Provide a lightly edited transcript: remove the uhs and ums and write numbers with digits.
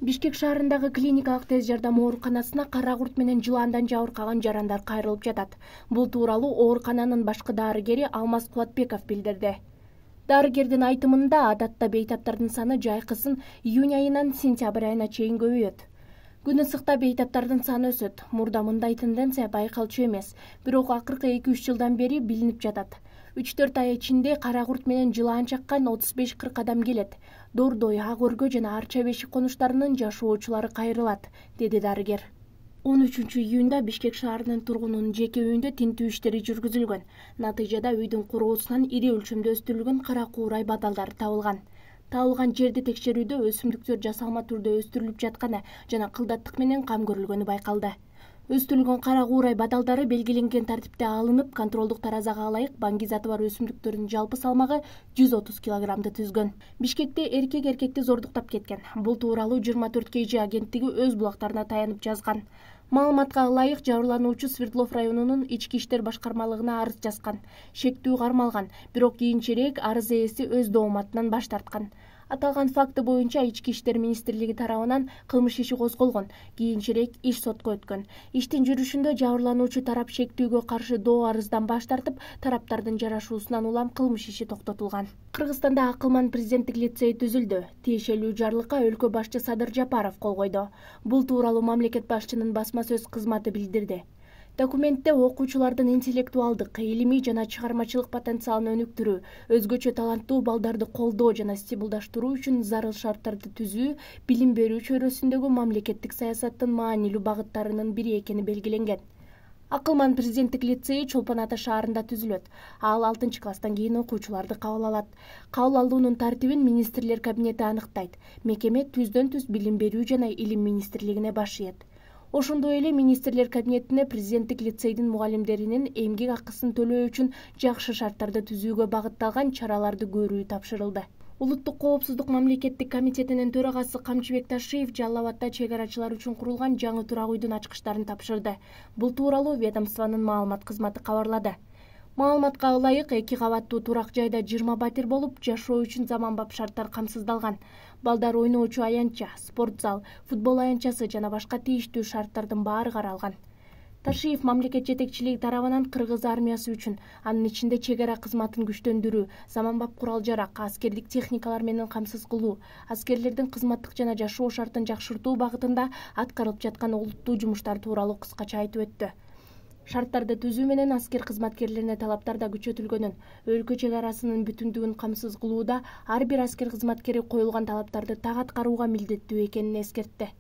Бишкек шаарындагы клиникалык тез жардам ооруканасына кара курт менен жылаандан жабыркаган жарандар кайрылып жатат. Бул тууралуу оорукананын башкы дарыгери Алмаз Кубатбеков билдирди. Дарыгердин айтымында адатта бейтаптардын саны жайкысын июнь айынан сентябрь айына чейин көбөйөт. Күн ысыкта бейтаптардын саны өсөт. Мурда мындай тенденция байкалчу эмес, бирок акыркы 2-3 жылдан бери билинип жатат. 3-4 ай ичинде кара курт менен жылаан чаккан 35-40 адам келет. Дордой, Ак өргө жана Арча бешик конуштарынын жашоочулары кайрылат, деди дарыгер. 13 июнда Бишкек шаарынын тургунунун жеке үйүндө тинтүү иштери жүргүзүлгөн. Натыйжада үйдүн короосунан ири өлчөмдө өстүрүлгөн кара куурай бадалдары табылган. Табылган жерди текшерүүдө өсүмдүктөр жасалма түрдө өстүрүлүп жатканы жана кылдаттык менен кам көрүлгөнү байкалды. Өстүрүлгөн кара куурай бадалдары белгиленген тартипте алынып, контролдук таразага ылайык баңгизаты бар өсүмдүктөрдүн жалпы салмагы 130 килограммды түзгөн. Бишкекте эркек эркекти зордуктап кеткен. Бул тууралуу 24 KG агенттиги өз булактарына таянып жазган. Маалыматка ылайык жабырлануучу Свердлов районунун ички иштер башкармалыгына арыз жазган. Шектүү кармалган, бирок кийинчерээк арыз ээси өз дооматынан баш тарткан. Аталган факты боюнча Ички иштер министрлиги тарабынан кылмыш иши козголгон. Кийинчерээк иш сотко өткөн. Иштин жүрүшүндө жабырлануучу тарап шектүүгө каршы доо арыздан баш тартып, тараптардын жарашуусунан улам кылмыш иши токтотулган. Кыргызстанда Акылман президенттик лицей түзүлдү. Тиешелүү жарлыкка өлкө башчы Садыр Жапаров кол койду. Бул тууралуу мамлекет башчынын басма сөз кызматы билдирди. Документте окуучулардын интеллектуалдык, илимий жана чыгармачылык потенциалын өнүктүрүү, өзгөчө таланттуу балдарды колдоо жана стимулдаштыруу үчүн зарыл шарттарды түзүү билим берүү чөйрөсүндөгү мамлекеттик саясаттын маанилүү багыттарынын бири экени белгиленген. Акылман президенттик лицейи Чолпон Ата шаарында түзүлөт. Ал 6-класстан кийин окуучуларды кабыл алат. Кабыл алуунун тартибин министрлер кабинети аныктайт. Мекеме түздөн-түз билим берүү жана илим министрлигине баш ийет. Ошондой эле министрлер кабинетине президенттик лицейдин мугалимдеринин эмгек акысын төлөө үчүн жакшы шарттарды түзүүгө багытталган чараларды көрүү тапшырылды. Улуттук коопсуздук мамлекеттик комитетинин төрагасы Камчыбек Ташиев Жалал Абадда чек арачылар үчүн курулган жаңы турак үйдүн ачкычтарын тапшырды. Бул тууралуу ведомствонун маалымат кызматы кабарлады. Маалыматка ылайык 2 кабаттуу турак жайда 20 батир болуп, жашоо үчүн заманбап шарттар камсыздалган. Балдар ойноочу аянтча, спорт зал, футбол аянтчасы жана башка тийиштүү шарттардын баары каралган. Ташиев мамлекет жетекчилиги тарабынан кыргыз армиясы үчүн, анын ичинде чек ара кызматын күчтөндүрүү, заманбап курал-жарак, аскердик техникалар менен камсыз кылуу, аскерлердин кызматтык жана жашоо шартын жакшыртуу багытында аткарылып жаткан олуттуу жумуштар тууралуу кыскача айтып өттү. Шарттарды түзүү менен аскер кызматкерлерине талаптар да күчөтүлгөнүн, өлкө чек арасынын бүтүндүгүн камсыз кылууда ар бир аскер кызматкери коюлган талаптарды так аткарууга милдеттүү экенин эскертти.